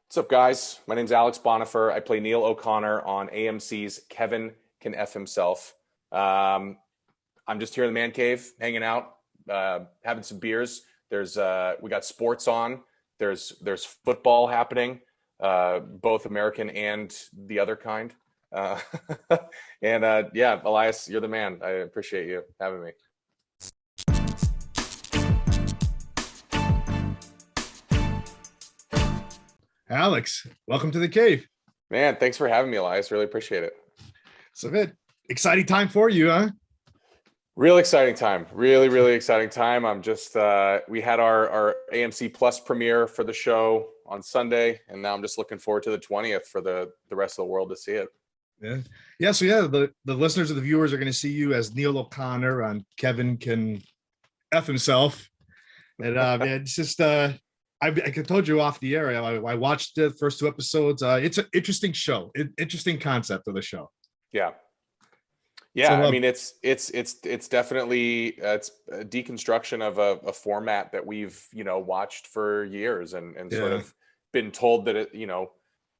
What's up, guys? My name's Alex Bonifer. I play Neil O'Connor on AMC's Kevin Can F Himself. Um, I'm just here in the man cave, hanging out, having some beers. We got sports on. There's football happening, both American and the other kind. Uh, yeah, Elias, you're the man. I appreciate you having me. Alex, welcome to the cave. Man, thanks for having me, Elias. Really appreciate it. So good. Exciting time for you, huh? Real exciting time. Really exciting time. We had our AMC Plus premiere for the show on Sunday, and now I'm just looking forward to the 20th for the rest of the world to see it. Yeah. Yeah. So yeah, the listeners or the viewers are going to see you as Neil O'Connor on Kevin Can F Himself. And man, it's just I told you off the air. I watched the first two episodes. It's an interesting show. Interesting concept of the show. Yeah. So, Yeah, I mean it's definitely it's a deconstruction of a format that we've watched for years and sort yeah. of been told that it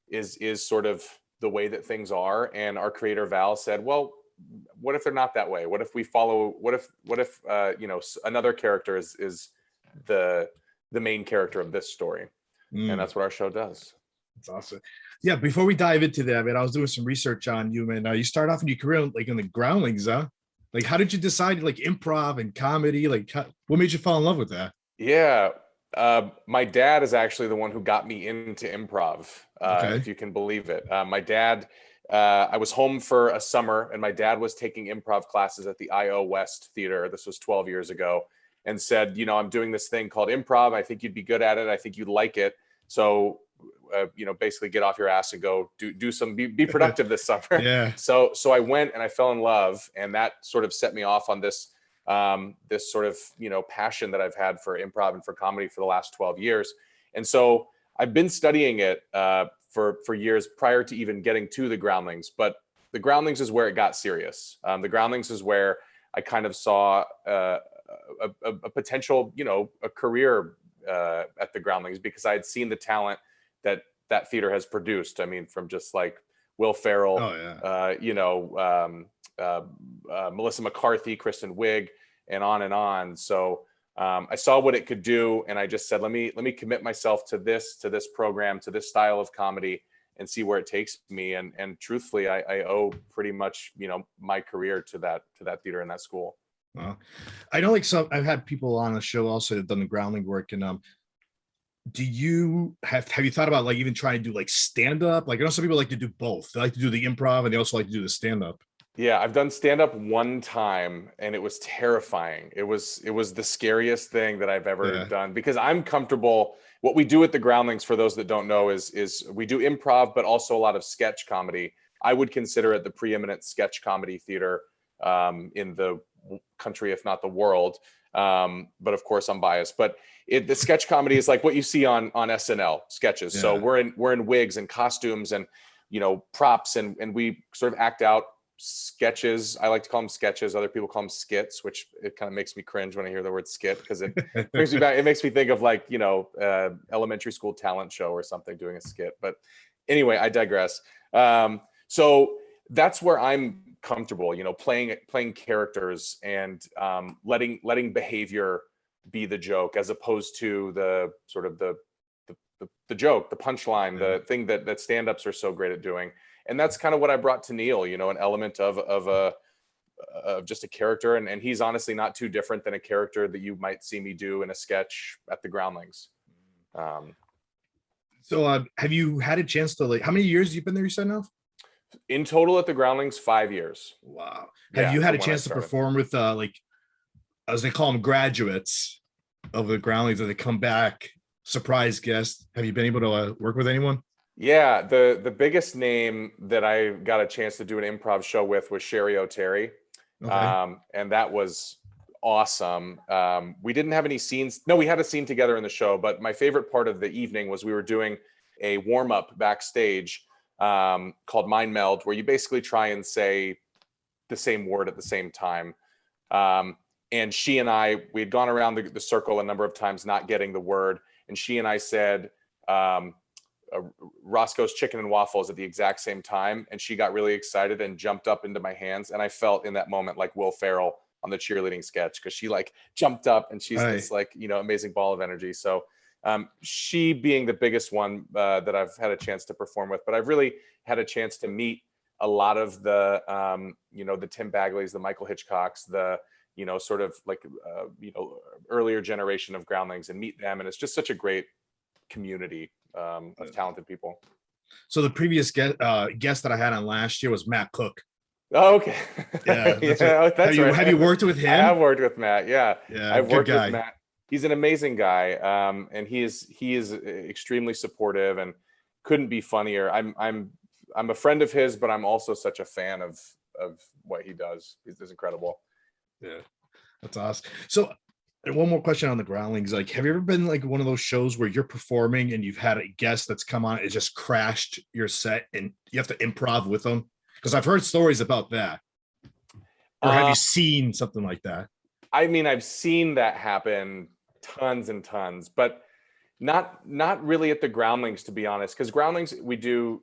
is sort of the way that things are. And our creator Val said, well, what if they're not that way? What if we follow? What if another character is the main character of this story? And that's what our show does. That's awesome. Yeah, before we dive into that, man, I was doing some research on you, man. You start off in your career like in the Groundlings, huh? Like, how did you decide like improv and comedy? Like, what made you fall in love with that? Yeah, my dad is actually the one who got me into improv, Okay. if you can believe it. My dad, I was home for a summer, and my dad was taking improv classes at the IO West Theater. This was 12 years ago, and said, I'm doing this thing called improv. I think you'd be good at it. I think you'd like it. So basically get off your ass and go be productive this summer. Yeah. So I went and I fell in love, and that sort of set me off on this sort of passion that I've had for improv and for comedy for the last 12 years. And so I've been studying it for years prior to even getting to the Groundlings. But the Groundlings is where it got serious. The Groundlings is where I kind of saw a potential, a career at the Groundlings, because I had seen the talent that theater has produced. I mean, from just like Will Ferrell, Oh yeah. Melissa McCarthy, Kristen Wiig, and on and on. So I saw what it could do, and I just said, let me commit myself to this program, to this style of comedy, and see where it takes me. And truthfully, I owe pretty much my career to that theater and that school. Well, I know like some I've had people on the show also that have done the groundling work. And do you have you thought about like even trying to do like stand up? Like I know some people like to do both. They like to do the improv and they also like to do the stand up. Yeah, I've done stand up one time, and it was terrifying. It was the scariest thing that I've ever Yeah. done, because I'm comfortable. What we do at the Groundlings, for those that don't know, is we do improv, but also a lot of sketch comedy. I would consider it the preeminent sketch comedy theater in the country, if not the world. But of course, I'm biased. But the sketch comedy is like what you see on SNL sketches. Yeah. So we're in wigs and costumes and props, and we sort of act out sketches. I like to call them sketches. Other people call them skits, which it kind of makes me cringe when I hear the word skit, because it brings me back. It makes me think of like elementary school talent show or something doing a skit. But anyway, I digress. So that's where I'm comfortable, playing characters and letting behavior be the joke, as opposed to the sort of the joke, the punchline, Yeah. the thing that stand-ups are so great at doing. And that's kind of what I brought to Neil, an element of just a character. And he's honestly not too different than a character that you might see me do in a sketch at the Groundlings. So have you had a chance to like how many years you've been there, you said now? In total at the Groundlings, 5 years. Wow. Have Yeah, you had a from when I chance to started. perform with like as they call them graduates of the groundlings that they come back surprise guests? Have you been able to work with anyone? Yeah, the biggest name that I got a chance to do an improv show with was Sherry O'Terry. Okay. And that was awesome. We didn't have any scenes. No, we had a scene together in the show, but my favorite part of the evening was we were doing a warm-up backstage called Mind Meld, where you basically try and say the same word at the same time. And she and we had gone around the circle a number of times not getting the word. And she and I said, Roscoe's Chicken and Waffles at the exact same time, and she got really excited and jumped up into my hands, and I felt in that moment like Will Ferrell on the cheerleading sketch, because she like jumped up and she's this like, you know, amazing ball of energy. So she being the biggest one that I've had a chance to perform with, but I've really had a chance to meet a lot of the you know, the Tim Bagleys, the Michael Hitchcocks, the, you know, sort of like you know, earlier generation of Groundlings, and meet them, and it's just such a great community of talented people. So the previous guest that I had on last year was Matt Cook. Oh, okay. Yeah, that's right. Have you worked with him? I have worked with Matt. Yeah, I've worked with Matt. He's an amazing guy, and he is extremely supportive and couldn't be funnier. I'm a friend of his, but I'm also such a fan of what he does. He's incredible. Yeah, that's awesome. So, and one more question on the Groundlings. Like, have you ever been like one of those shows where you're performing and you've had a guest that's come on, it just crashed your set, and you have to improv with them? Because I've heard stories about that. Or have you seen something like that? I mean, I've seen that happen tons and tons, but not really at the Groundlings, to be honest. Because Groundlings, we do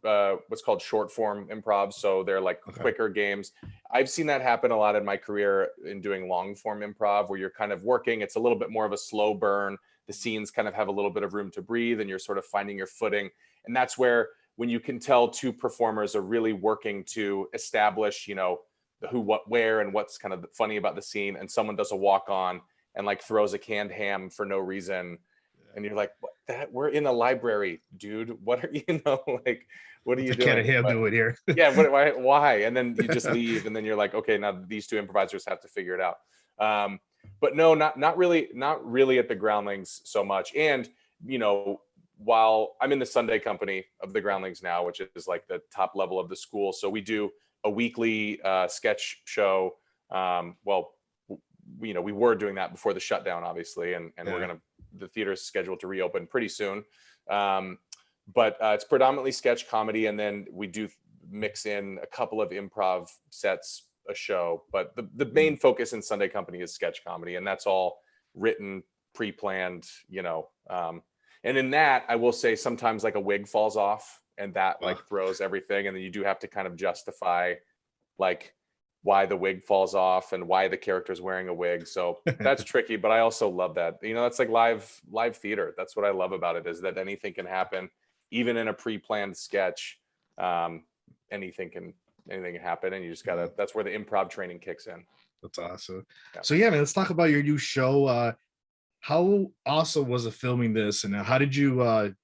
what's called short form improv, so they're like quicker games. I've seen that happen a lot in my career in doing long form improv, where you're kind of working. It's a little bit more of a slow burn. The scenes kind of have a little bit of room to breathe, and you're sort of finding your footing. And that's where, when you can tell two performers are really working to establish, you know, the who, what, where, and what's kind of funny about the scene, and someone does a walk on and like throws a canned ham for no reason. And you're like, what, that we're in a library, dude. What are you know, like, what are you doing? Can't ham do it here. Yeah, why? And then you just leave, and then you're like, okay, now these two improvisers have to figure it out. But no, not really at the Groundlings so much. And you know, while I'm in the Sunday Company of the Groundlings now, which is like the top level of the school, so we do a weekly sketch show. Well, you know, we were doing that before the shutdown, obviously, and the theater's scheduled to reopen pretty soon. But it's predominantly sketch comedy, and then we do mix in a couple of improv sets a show. But the main focus in Sunday Company is sketch comedy, and that's all written, pre-planned, you know. And in that, I will say sometimes like a wig falls off, and that like throws everything, and then you do have to kind of justify like why the wig falls off and why the character's wearing a wig. So that's tricky, but I also love that. You know, that's like live theater. That's what I love about it, is that anything can happen, even in a pre-planned sketch. Anything can happen, and you just gotta. That's where the improv training kicks in. That's awesome. Yeah. So yeah, man, let's talk about your new show. How awesome was it filming this, and how did you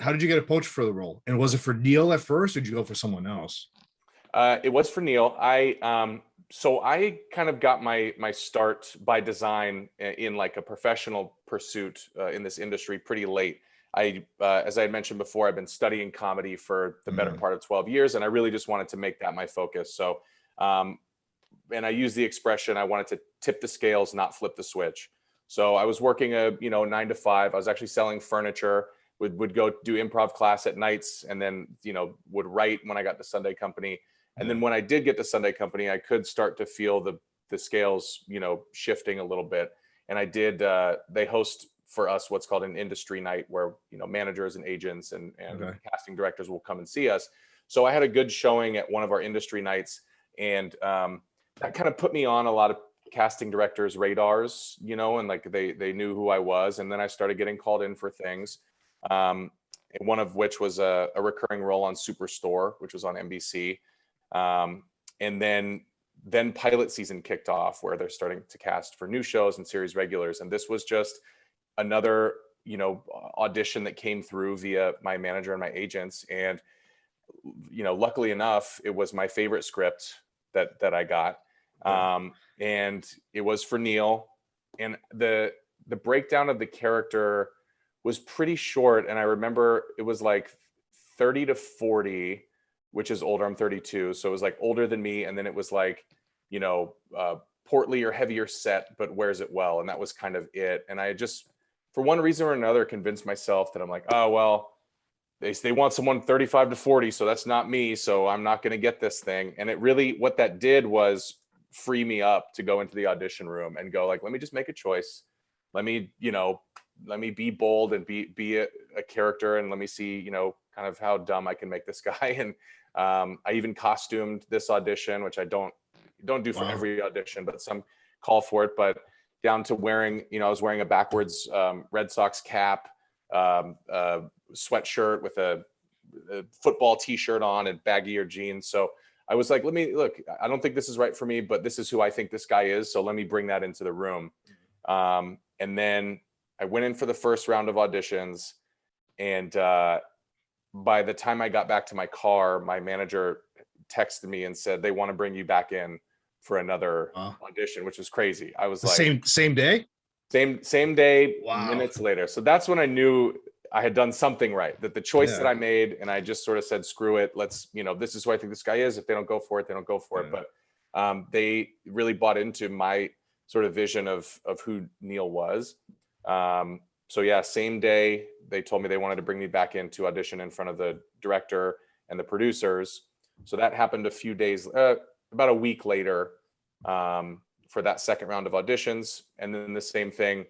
get approached for the role? And was it for Neil at first, or did you go for someone else? It was for Neil. So I kind of got my start by design in like a professional pursuit in this industry pretty late. As I had mentioned before, I've been studying comedy for the better part of 12 years, and I really just wanted to make that my focus. So, and I use the expression, I wanted to tip the scales, not flip the switch. So I was working a 9 to 5. I was actually selling furniture. Would go do improv class at nights, and then would write when I got to Sunday Company. And then when I did get to Sunday Company, I could start to feel the scales, shifting a little bit. And I did. They host for us what's called an industry night, where managers and agents and casting directors will come and see us. So I had a good showing at one of our industry nights, and that kind of put me on a lot of casting directors' radars, and like they knew who I was. And then I started getting called in for things. And one of which was a recurring role on Superstore, which was on NBC. And then pilot season kicked off, where they're starting to cast for new shows and series regulars. And this was just another, audition that came through via my manager and my agents. And, luckily enough, it was my favorite script that I got. And it was for Neil. And the breakdown of the character was pretty short. And I remember it was like 30 to 40, which is older. I'm 32. So it was like older than me. And then it was like, portly or heavier set, but wears it well. And that was kind of it. And I just, for one reason or another, convinced myself that I'm like, oh, well, they want someone 35 to 40. So that's not me. So I'm not going to get this thing. And it really, what that did was free me up to go into the audition room and go like, let me just make a choice. Let me be bold and be a character, and let me see, kind kind of how dumb I can make this guy. And I even costumed this audition, which I don't do for every audition, but some call for it. But down to wearing, I was wearing a backwards Red Sox cap, sweatshirt with a football t-shirt on and baggier jeans. So I was like, I don't think this is right for me, but this is who I think this guy is. So let me bring that into the room. And then I went in for the first round of auditions. And by the time I got back to my car, my manager texted me and said, they want to bring you back in for another audition, which was crazy. I was like, same day? Same day, minutes later. So that's when I knew I had done something right, that the choice that I made, and I just sort of said, screw it. Let's, this is who I think this guy is. If they don't go for it, they don't go for it. But they really bought into my sort of vision of who Neil was. So yeah, same day, they told me they wanted to bring me back in to audition in front of the director and the producers. So that happened a few days, about a week later, for that second round of auditions. And then the same thing,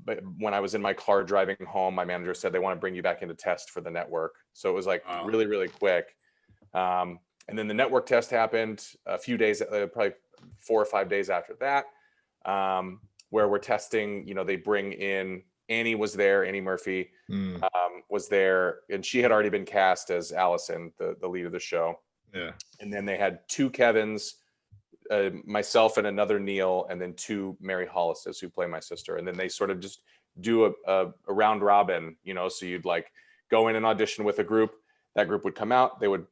but when I was in my car driving home, my manager said they want to bring you back into test for the network. So it was like really, really quick. And then the network test happened a few days, probably 4 or 5 days after that, where we're testing, they bring in, Annie was there, Annie Murphy was there, and she had already been cast as Allison, the lead of the show. Yeah. And then they had 2 Kevins, myself and another Neil, and then 2 Mary Hollises who play my sister. And then they sort of just do a round robin, so you'd like go in and audition with a group. That group would come out. They would,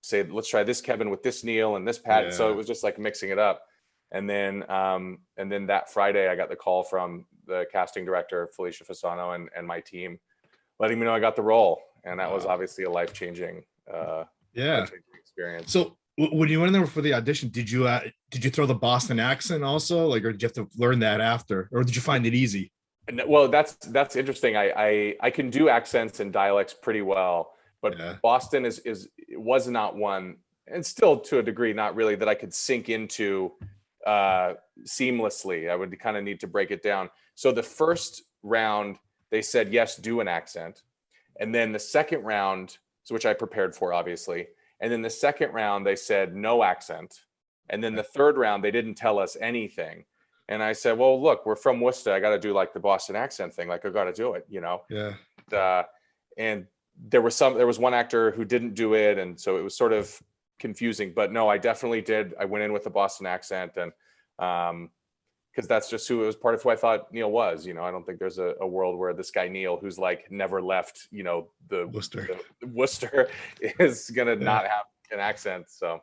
say, let's try this Kevin with this Neil and this Pat. Yeah. So it was just like mixing it up. And then that Friday, I got the call from the casting director, Felicia Fasano, and my team, letting me know I got the role. And that was obviously a life-changing experience. So when you went in there for the audition, did you throw the Boston accent also, or did you have to learn that after, or did you find it easy? Well, that's interesting. I can do accents and dialects pretty well, but Boston was not one, and still to a degree not really, that I could sink into seamlessly. I would kind of need to break it down. So the first round, they said, yes, do an accent. And then the second round, which I prepared for, obviously. And then the second round, they said no accent. And then the third round, they didn't tell us anything. And I said, well, look, we're from Worcester. I got to do like the Boston accent thing. Like I got to do it, Yeah. And there was one actor who didn't do it. And so it was sort of confusing, but no, I definitely did. I went in with the Boston accent, and because that's just who it was, part of who I thought Neil was. I don't think there's a world where this guy Neil, who's like never left, the Worcester is gonna not have an accent. So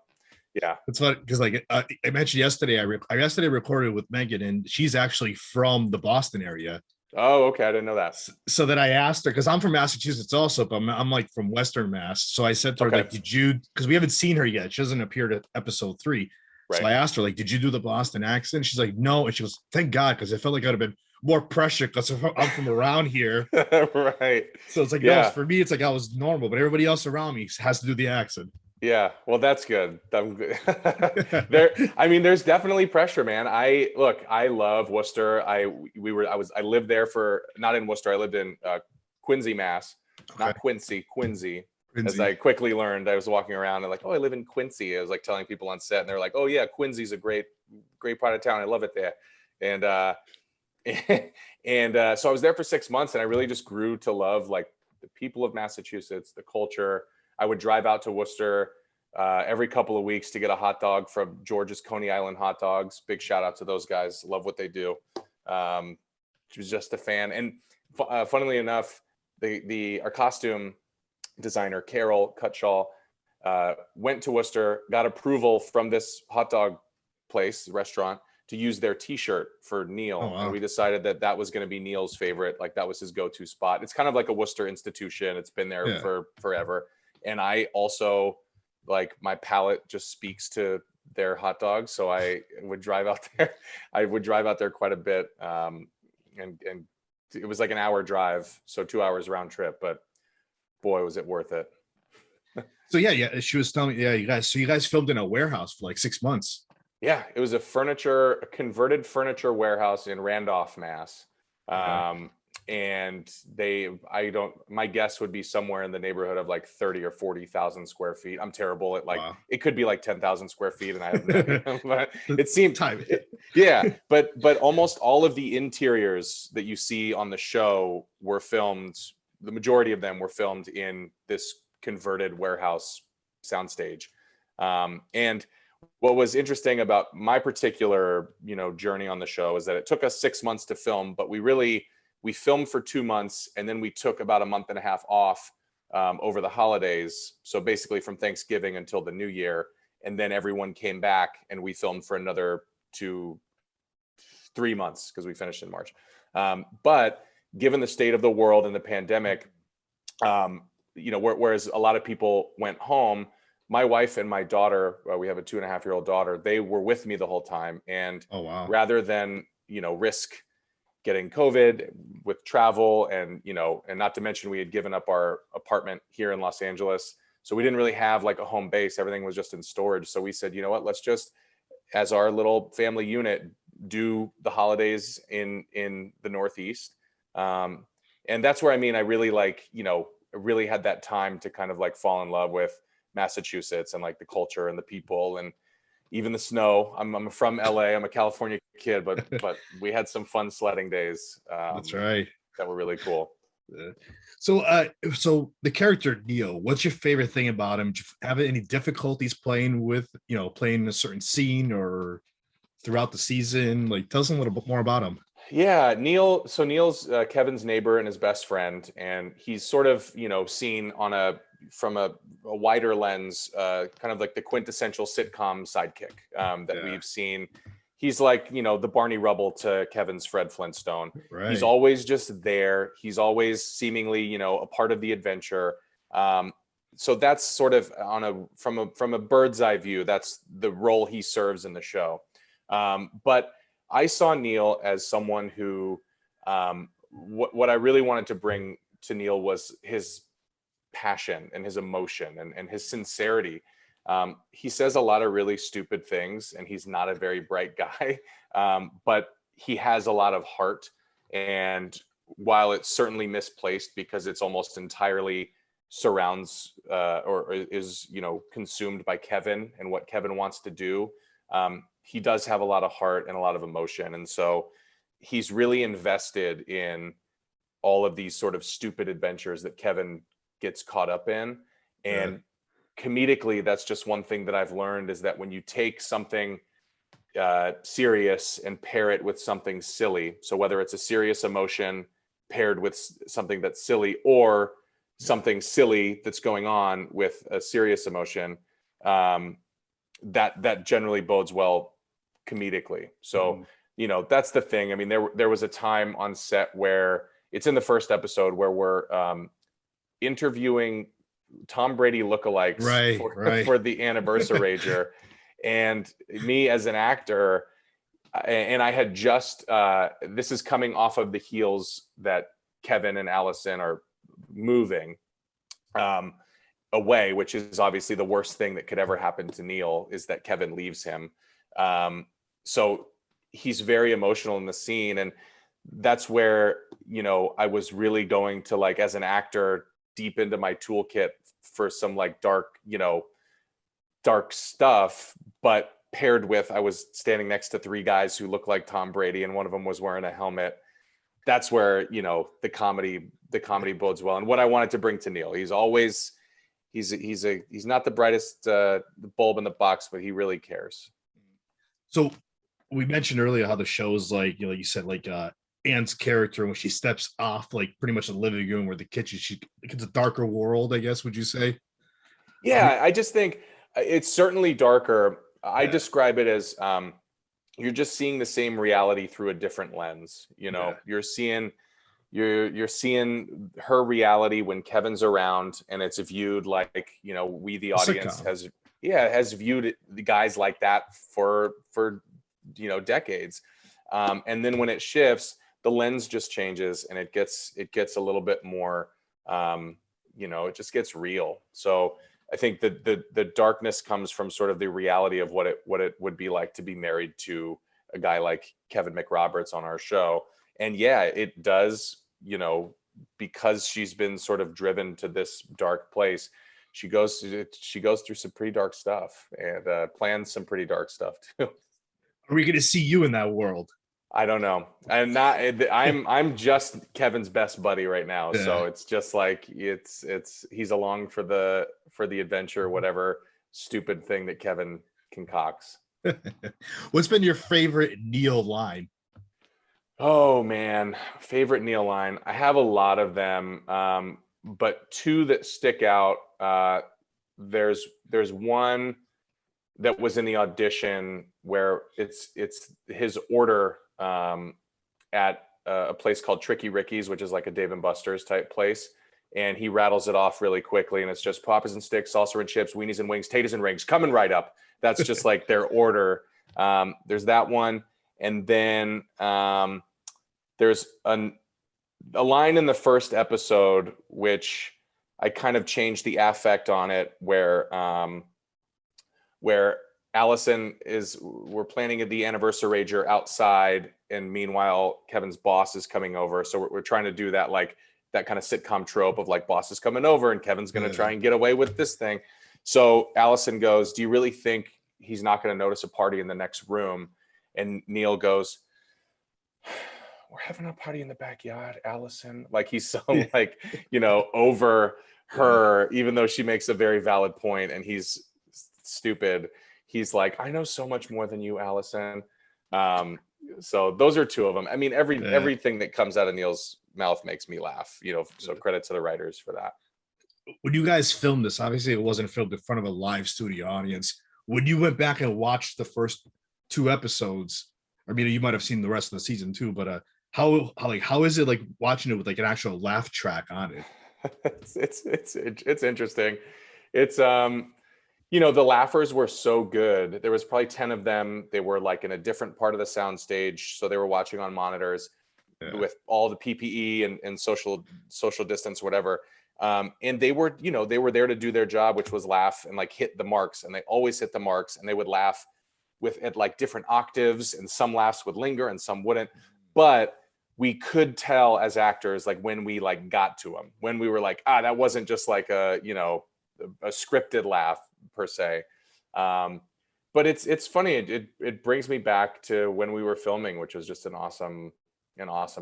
yeah, it's funny because like I mentioned yesterday, I yesterday recorded with Megan, and she's actually from the Boston area. Oh, okay. I didn't know that. So that I asked her, because I'm from Massachusetts also, but I'm like from Western Mass. So I said to her, like, did you, because we haven't seen her yet. She hasn't appeared at episode 3. Right. So I asked her, like, did you do the Boston accent? She's like, no. And she goes, thank God, because I felt like I'd have been more pressure because I'm from around here. Right. So it's like, no, for me, it's like I was normal, but everybody else around me has to do the accent. Yeah, well, that's good. I'm good. There's definitely pressure, man. I love Worcester. I lived there for, not in Worcester. I lived in Quincy, Mass, not Quincy. As I quickly learned, I was walking around and like, oh, I live in Quincy. I was like telling people on set, and they're like, oh yeah, Quincy's a great part of town. I love it there. And so I was there for 6 months, and I really just grew to love like the people of Massachusetts, the culture. I would drive out to Worcester every couple of weeks to get a hot dog from George's Coney Island Hot Dogs. Big shout out to those guys. Love what they do. She was just a fan. And funnily enough, our costume designer, Carol Cutshaw, went to Worcester, got approval from this hot dog restaurant, to use their t-shirt for Neil. Oh, wow. And we decided that was going to be Neil's favorite. Like that was his go-to spot. It's kind of like a Worcester institution. It's been there for forever. And I also, like, my palate just speaks to their hot dogs. So I would drive out there. Quite a bit. And it was like an hour drive. So 2 hours round trip, but boy, was it worth it. So yeah. She was telling me, you guys filmed in a warehouse for like 6 months. Yeah. It was a converted furniture warehouse in Randolph, Mass. and my guess would be somewhere in the neighborhood of like 30 or 40,000 square feet. I'm terrible at like, Wow. it could be like 10,000 square feet and I have no idea, but it seemed Time. yeah, but almost all of the interiors that you see on the show were filmed. The majority of them were filmed in this converted warehouse soundstage. And what was interesting about my particular, journey on the show is that it took us 6 months to film, but we filmed for 2 months, and then we took about a month and a half off over the holidays. So basically from Thanksgiving until the new year. And then everyone came back and we filmed for another 3 months because we finished in March. But given the state of the world and the pandemic, whereas a lot of people went home, my wife and my daughter, we have a 2.5-year-old daughter, they were with me the whole time. And Oh, wow. rather than, risk getting COVID with travel and not to mention we had given up our apartment here in Los Angeles. So we didn't really have like a home base. Everything was just in storage. So we said, you know what, let's just, as our little family unit, do the holidays in the Northeast. And that's where, I really really had that time to kind of like fall in love with Massachusetts and like the culture and the people and even the snow. I'm from LA. I'm a California kid, but we had some fun sledding days. That's right. That were really cool. So the character Neil, what's your favorite thing about him? Did you have any difficulties playing a certain scene or throughout the season? Like, tell us a little bit more about him. Yeah, Neil. So Neil's Kevin's neighbor and his best friend, and he's sort of seen from a wider lens, kind of like the quintessential sitcom sidekick that we've seen. He's like the Barney Rubble to Kevin's Fred Flintstone. Right. He's always just there. He's always seemingly a part of the adventure. So that's sort of from a bird's eye view. That's the role he serves in the show. But I saw Neil as someone who, what I really wanted to bring to Neil was his passion and his emotion and his sincerity. He says a lot of really stupid things and he's not a very bright guy, but he has a lot of heart. And while it's certainly misplaced because it's almost entirely surrounds or is, consumed by Kevin and what Kevin wants to do, he does have a lot of heart and a lot of emotion. And so he's really invested in all of these sort of stupid adventures that Kevin gets caught up in. And comedically, that's just one thing that I've learned is that when you take something serious and pair it with something silly, so whether it's a serious emotion paired with something that's silly or something silly that's going on with a serious emotion, that generally bodes well comedically. So, that's the thing. There was a time on set where it's in the first episode where we're interviewing Tom Brady lookalikes for the Anniversary-rager. And me as an actor, and I had just, this is coming off of the heels that Kevin and Allison are moving away, which is obviously the worst thing that could ever happen to Neil, is that Kevin leaves him. So he's very emotional in the scene. And that's where, I was really going to, like, as an actor, deep into my toolkit for some like dark stuff, but paired with, I was standing next to 3 guys who looked like Tom Brady and one of them was wearing a helmet. That's where, the comedy bodes well. And what I wanted to bring to Neil, he's always, he's not the brightest bulb in the box, but he really cares. So we mentioned earlier how the show's like, you said, like Anne's character, when she steps off, like pretty much the living room or the kitchen, it's a darker world, I guess, would you say? Yeah, I just think it's certainly darker. I describe it as you're just seeing the same reality through a different lens. You're seeing her reality when Kevin's around, and it's viewed like, we, the audience, has viewed the guys like that for decades. And then when it shifts, the lens just changes and it gets a little bit more, it just gets real. So I think that the darkness comes from sort of the reality of what it would be like to be married to a guy like Kevin McRoberts on our show. And yeah, it does because she's been sort of driven to this dark place, she goes through some pretty dark stuff and plans some pretty dark stuff too. Are we going to see you in that world? I don't know. I'm just Kevin's best buddy right now. Yeah. So it's just like he's along for the adventure, whatever stupid thing that Kevin concocts. What's been your favorite Neil line? Oh man, favorite Neil line. I have a lot of them, but two that stick out. There's one that was in the audition where it's his order at a place called Tricky Ricky's, which is like a Dave and Buster's type place, and he rattles it off really quickly, and it's just poppers and sticks, salsa and chips, weenies and wings, taters and rings, coming right up. That's just like their order. There's that one, and then there's a line in the first episode which I kind of changed the affect on it, where Allison we're planning the anniversary rager outside, and meanwhile Kevin's boss is coming over. So we're trying to do that, like that kind of sitcom trope of like boss is coming over and Kevin's going to try and get away with this thing. So Allison goes, "Do you really think he's not going to notice a party in the next room?" And Neil goes, "We're having a party in the backyard, Allison." Like he's so like, over her, even though she makes a very valid point and he's stupid. He's like, "I know so much more than you, Allison." So those are two of them. I mean, everything that comes out of Neil's mouth makes me laugh, so credit to the writers for that. When you guys filmed this, obviously it wasn't filmed in front of a live studio audience. When you went back and watched the first two episodes, I mean, you might have seen the rest of the season too, but how is it like watching it with like an actual laugh track on it? It's interesting. It's the laughers were so good. There was probably 10 of them. They were like in a different part of the sound stage, so they were watching on monitors with all the PPE and social distance, whatever. And they were there to do their job, which was laugh and like hit the marks, and they always hit the marks, and they would laugh at like different octaves, and some laughs would linger and some wouldn't. But we could tell as actors, like when we like got to them, when we were like, that wasn't just like a scripted laugh per se. But it's funny. It brings me back to when we were filming, which was just an awesome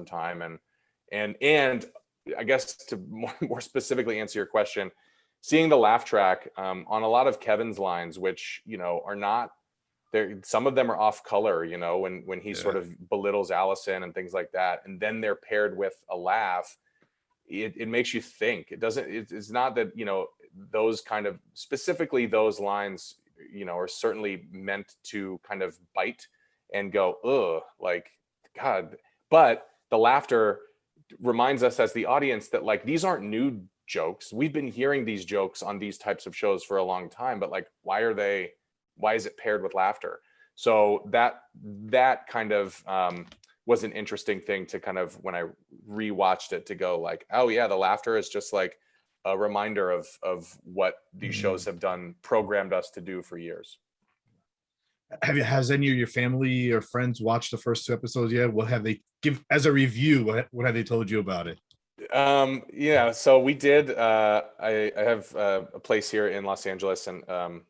time. And I guess to more specifically answer your question, seeing the laugh track on a lot of Kevin's lines, which are not there, some of them are off color, when he sort of belittles Allison and things like that, and then they're paired with a laugh. It makes you think. It's not that those kind of, specifically those lines are certainly meant to kind of bite and go, ugh, like God. But the laughter reminds us as the audience that like these aren't new jokes. We've been hearing these jokes on these types of shows for a long time, but like why is it paired with laughter? So that kind of was an interesting thing to kind of, when I rewatched it, to go like, oh yeah, the laughter is just like a reminder of what these shows have programmed us to do for years. Has any of your family or friends watched the first two episodes yet? What have they give as a review? What have they told you about it? So we did. I have a place here in Los Angeles, and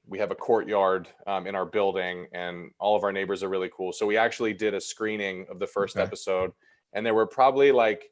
we have a courtyard in our building, and all of our neighbors are really cool. So we actually did a screening of the first episode, and there were probably like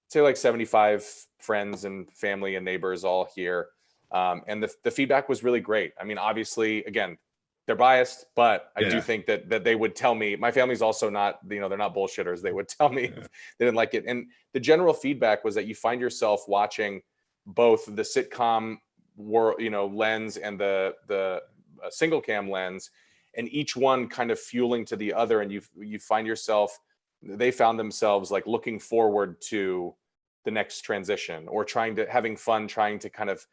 75 friends and family and neighbors all here, and the feedback was really great. I mean, obviously, again, they're biased, but I do think that they would tell me. My family's also not, they're not bullshitters. They would tell me if they didn't like it. And the general feedback was that you find yourself watching both the sitcom lens and the single cam lens, and each one kind of fueling to the other. And you find yourself, they found themselves like looking forward to the next transition, or having fun trying to kind of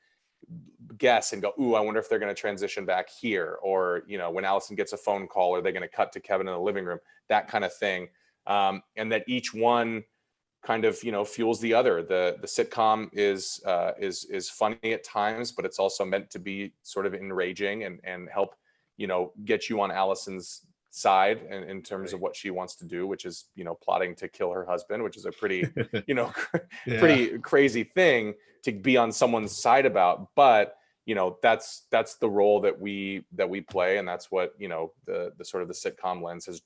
guess and go, ooh, I wonder if they're going to transition back here, or when Allison gets a phone call, are they going to cut to Kevin in the living room, that kind of thing. And that each one kind of fuels the other. The sitcom is funny at times, but it's also meant to be sort of enraging and help get you on Allison's side in terms of what she wants to do, which is, plotting to kill her husband, which is a pretty, pretty crazy thing to be on someone's side about. But, that's the role that we play. And that's what, the sort of the sitcom lens has,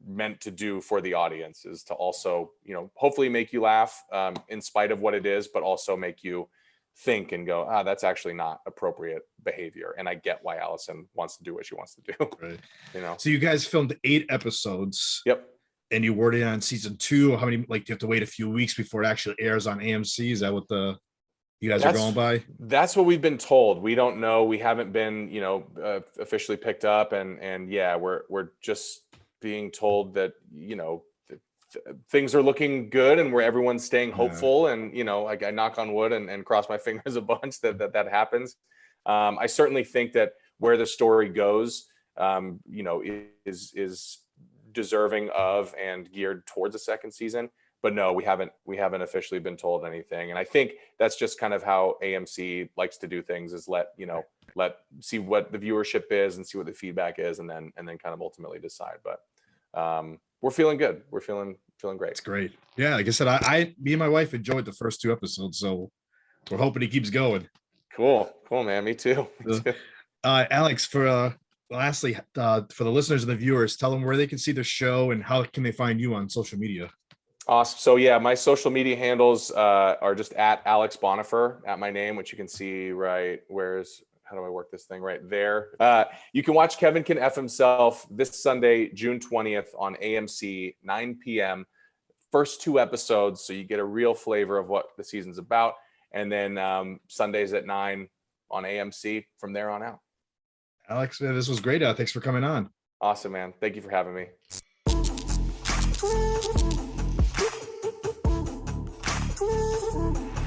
meant to do for the audience, is to also, hopefully make you laugh in spite of what it is, but also make you think and go, that's actually not appropriate behavior. And I get why Allison wants to do what she wants to do. Right. So you guys filmed 8 episodes. Yep. And you were in on season 2. How many, do you have to wait a few weeks before it actually airs on AMC? Is that what you guys are going by? That's what we've been told. We don't know. We haven't been, officially picked up, and yeah, we're just being told that, things are looking good, and where everyone's staying hopeful. And, I knock on wood and cross my fingers a bunch that happens. I certainly think that where the story goes, is deserving of and geared towards a second season. But no, we haven't officially been told anything. And I think that's just kind of how AMC likes to do things, is let see what the viewership is and see what the feedback is, and then kind of ultimately decide. But we're feeling good. We're feeling great. It's great. Yeah, like I said, me and my wife enjoyed the first 2 episodes, so we're hoping it keeps going. Cool, man. Me too. Alex, lastly, for the listeners and the viewers, tell them where they can see the show and how can they find you on social media. Awesome. So yeah, my social media handles are just at Alex Bonifer, at my name, which you can see right. How do I work this thing? Right there. You can watch Kevin Can F Himself this Sunday, June 20th on AMC, 9 p.m. First 2 episodes, so you get a real flavor of what the season's about. And then Sundays at 9 on AMC from there on out. Alex, this was great. Thanks for coming on. Awesome, man. Thank you for having me.